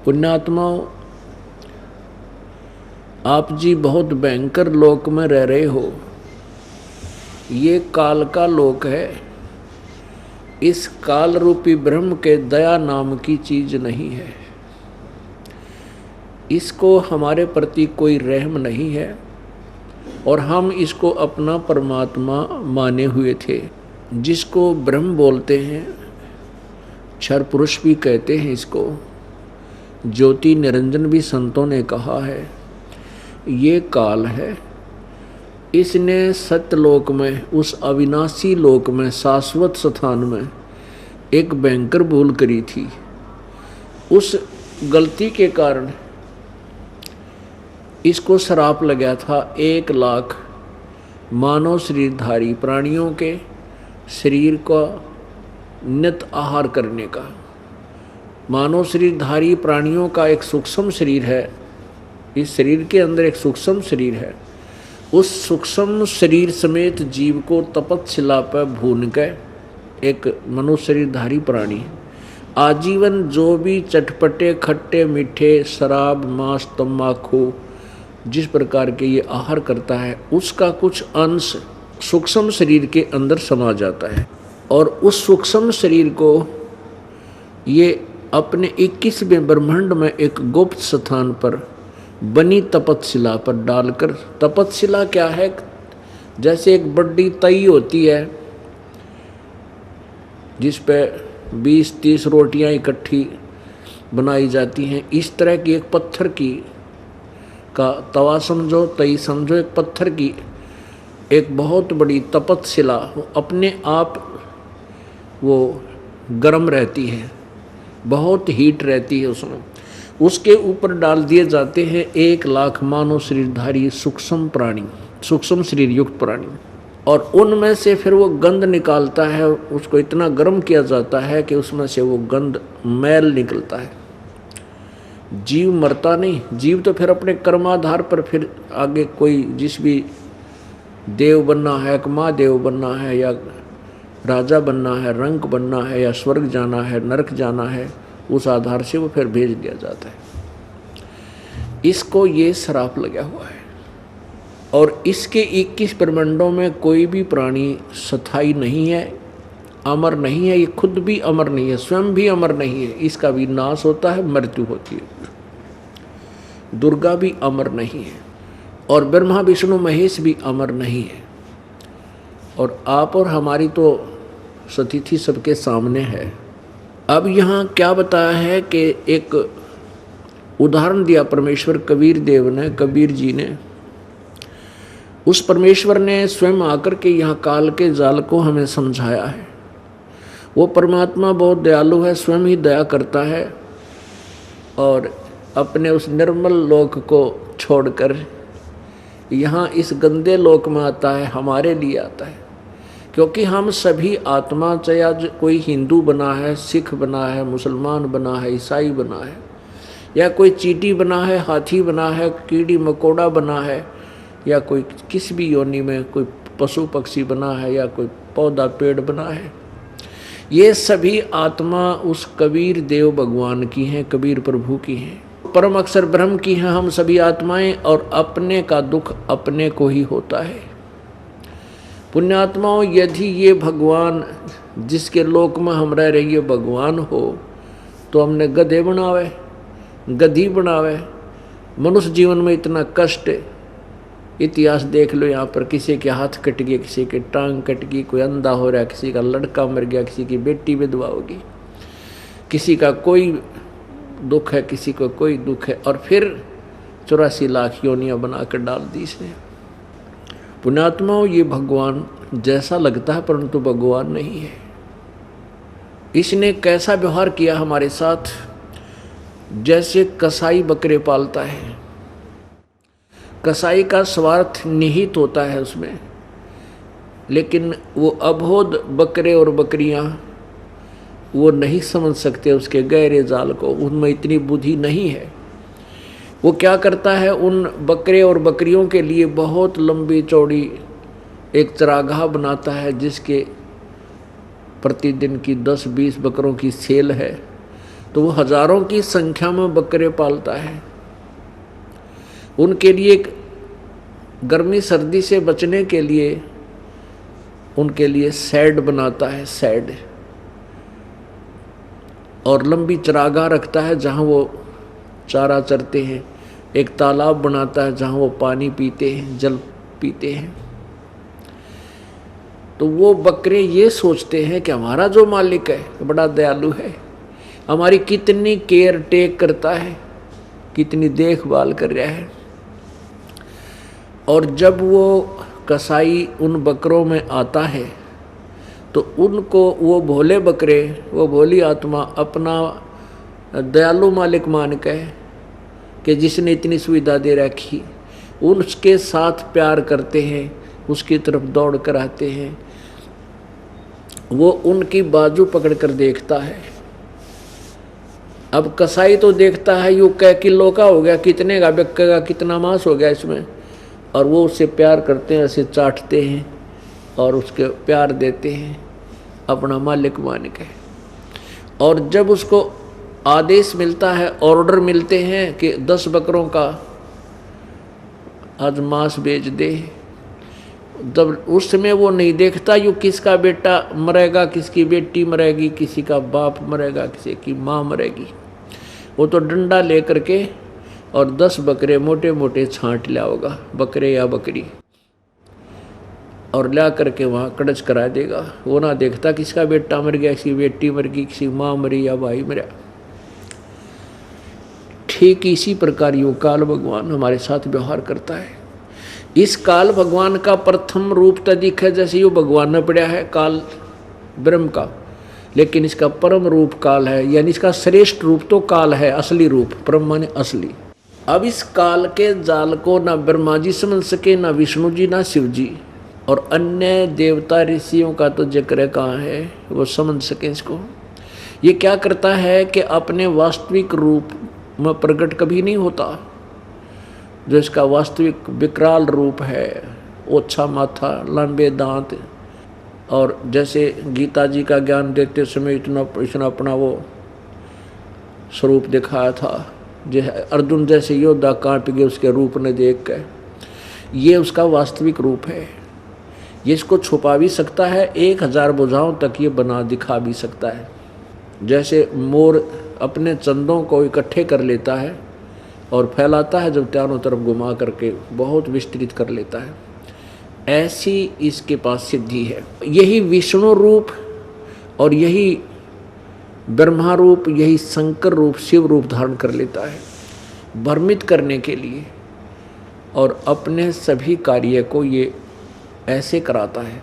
पुण्यात्माओं, आप जी बहुत भयंकर लोक में रह रहे हो। ये काल का लोक है। इस काल रूपी ब्रह्म के दया नाम की चीज नहीं है। इसको हमारे प्रति कोई रहम नहीं है और हम इसको अपना परमात्मा माने हुए थे, जिसको ब्रह्म बोलते हैं। क्षर पुरुष भी कहते हैं इसको, ज्योति निरंजन भी संतों ने कहा है। ये काल है, इसने सत्यलोक में, उस अविनाशी लोक में, शाश्वत स्थान में एक भयंकर भूल करी थी। उस गलती के कारण इसको श्राप लगा था 1 लाख मानव शरीरधारी प्राणियों के शरीर का नित आहार करने का। मानव शरीरधारी प्राणियों का एक सूक्ष्म शरीर है। इस शरीर के अंदर एक सूक्ष्म शरीर है। उस सूक्ष्म शरीर समेत जीव को तपस्या पर भून के एक मनुष्य शरीरधारी प्राणी आजीवन जो भी चटपटे खट्टे मीठे शराब मांस तम्बाकू जिस प्रकार के ये आहार करता है, उसका कुछ अंश सूक्ष्म शरीर के अंदर समा जाता है और उस सूक्ष्म शरीर को ये अपने 21वें ब्रह्मांड में एक गुप्त स्थान पर बनी तपस्या पर डालकर, तपस्या क्या है, जैसे एक बड़ी तई होती है जिस पे 20-30 रोटियां इकट्ठी बनाई जाती हैं, इस तरह की एक पत्थर की का तवा समझो, तई समझो, एक पत्थर की एक बहुत बड़ी तपस्या अपने आप वो गर्म रहती है, बहुत हीट रहती है उसमें। उसके ऊपर डाल दिए जाते हैं 1 लाख मानव शरीरधारी सूक्ष्म प्राणी, सूक्ष्म शरीर युक्त प्राणी, और उनमें से फिर वो गंध निकालता है। उसको इतना गर्म किया जाता है कि उसमें से वो गंध मैल निकलता है। जीव मरता नहीं, जीव तो फिर अपने कर्माधार पर फिर आगे कोई जिस भी देव बनना है, एक महादेव बनना है, या राजा बनना है, रंक बनना है, या स्वर्ग जाना है, नरक जाना है, उस आधार से वो फिर भेज दिया जाता है। इसको ये श्राप लगा हुआ है और इसके 21 ब्रह्मांडों में कोई भी प्राणी स्थायी नहीं है, अमर नहीं है। ये खुद भी अमर नहीं है, स्वयं भी अमर नहीं है। इसका भी नाश होता है, मृत्यु होती है। दुर्गा भी अमर नहीं है और ब्रह्मा विष्णु महेश भी अमर नहीं है। और आप और हमारी तो स्थिति सबके सामने है। अब यहाँ क्या बताया है कि एक उदाहरण दिया परमेश्वर कबीर देव ने, कबीर जी ने। उस परमेश्वर ने स्वयं आकर के यहाँ काल के जाल को हमें समझाया है। वो परमात्मा बहुत दयालु है, स्वयं ही दया करता है और अपने उस निर्मल लोक को छोड़कर यहाँ इस गंदे लोक में आता है, हमारे लिए आता है। क्योंकि हम सभी आत्मा, चाहे आज कोई हिंदू बना है, सिख बना है, मुसलमान बना है, ईसाई बना है, या कोई चींटी बना है, हाथी बना है, कीड़ी मकोड़ा बना है, या कोई किस भी योनि में कोई पशु पक्षी बना है, या कोई पौधा पेड़ बना है, ये सभी आत्मा उस कबीर देव भगवान की हैं, कबीर प्रभु की हैं, परम अक्षर ब्रह्म की हैं हम सभी आत्माएं। और अपने का दुख अपने को ही होता है। पुण्यात्माओं, यदि ये भगवान जिसके लोक में हम रह रहे भगवान हो, तो हमने गधे बनावे, गधी बनावे। मनुष्य जीवन में इतना कष्ट, इतिहास देख लो। यहाँ पर किसी के हाथ कट गए, किसी के टांग कट गई, कोई अंधा हो रहा है, किसी का लड़का मर गया, किसी की बेटी विधवा होगी, किसी का कोई दुख है, किसी को कोई दुख है, और फिर 84 लाख योनियाँ बनाकर डाल दी इसने। पुण्यात्माओं, ये भगवान जैसा लगता है परंतु भगवान नहीं है। इसने कैसा व्यवहार किया हमारे साथ, जैसे कसाई बकरे पालता है। कसाई का स्वार्थ निहित होता है उसमें, लेकिन वो अबोध बकरे और बकरियां वो नहीं समझ सकते उसके गहरे जाल को, उनमें इतनी बुद्धि नहीं है। वो क्या करता है, उन बकरे और बकरियों के लिए बहुत लंबी चौड़ी एक चरागाह बनाता है, जिसके प्रतिदिन की 10-20 बकरों की सेल है। तो वो हजारों की संख्या में बकरे पालता है। उनके लिए गर्मी सर्दी से बचने के लिए उनके लिए शेड बनाता है, शेड, और लंबी चरागाह रखता है जहाँ वो चारा चरते हैं। एक तालाब बनाता है जहाँ वो पानी पीते हैं, जल पीते हैं। तो वो बकरे ये सोचते हैं कि हमारा जो मालिक है बड़ा दयालु है, हमारी कितनी केयर टेक करता है, कितनी देखभाल कर रहा है। और जब वो कसाई उन बकरों में आता है तो उनको वो भोले बकरे, वो भोली आत्मा अपना दयालु मालिक मान के कि जिसने इतनी सुविधा दे रखी, उसके साथ प्यार करते हैं, उसकी तरफ दौड़ कर आते हैं। वो उनकी बाजू पकड़ कर देखता है। अब कसाई तो देखता है यूँ कै किलो का हो गया, कितने का बिकेगा, कितना मांस हो गया इसमें, और वो उससे प्यार करते हैं, ऐसे चाटते हैं और उसके प्यार देते हैं अपना मालिक मान के। और जब उसको आदेश मिलता है, ऑर्डर मिलते हैं कि 10 बकरों का आज मांस बेच दे, जब उस समय वो नहीं देखता यूँ किसका बेटा मरेगा, किसकी बेटी मरेगी, किसी का बाप मरेगा, किसी की माँ मरेगी। वो तो डंडा ले करके और 10 बकरे मोटे मोटे छांट लिया होगा, बकरे या बकरी, और ला करके वहाँ कड़च करा देगा। वो ना देखता किसका बेटा मर गया, किसी बेटी मर गई, किसी माँ मरी या भाई मरा। ठीक इसी प्रकार यो काल भगवान हमारे साथ व्यवहार करता है। इस काल भगवान का प्रथम रूप तो दिखे जैसे यो भगवान ने पड़ा है काल ब्रह्म का, लेकिन इसका परम रूप काल है, यानी इसका श्रेष्ठ रूप तो काल है, असली रूप, ब्रह्म माने असली। अब इस काल के जाल को ना ब्रह्मा जी समझ सके, ना विष्णु जी, ना शिव जी, और अन्य देवता ऋषियों का तो जिक्र कहाँ है वो समझ सके इसको। ये क्या करता है कि अपने वास्तविक रूप में प्रकट कभी नहीं होता। जो इसका वास्तविक विकराल रूप है, ओछा माथा, लंबे दांत, और जैसे गीता जी का ज्ञान देते समय इतना अपना वो स्वरूप दिखाया था, जैसे अर्जुन जैसे योद्धा कांप गए उसके रूप ने देख कर, ये उसका वास्तविक रूप है। ये इसको छुपा भी सकता है, 1000 भुजाओं तक ये बना दिखा भी सकता है। जैसे मोर अपने चंदों को इकट्ठे कर लेता है और फैलाता है, जब चारों तरफ घुमा करके बहुत विस्तृत कर लेता है, ऐसी इसके पास सिद्धि है। यही विष्णु रूप और यही ब्रह्मा रूप, यही शंकर रूप, शिव रूप धारण कर लेता है भ्रमित करने के लिए, और अपने सभी कार्य को ये ऐसे कराता है।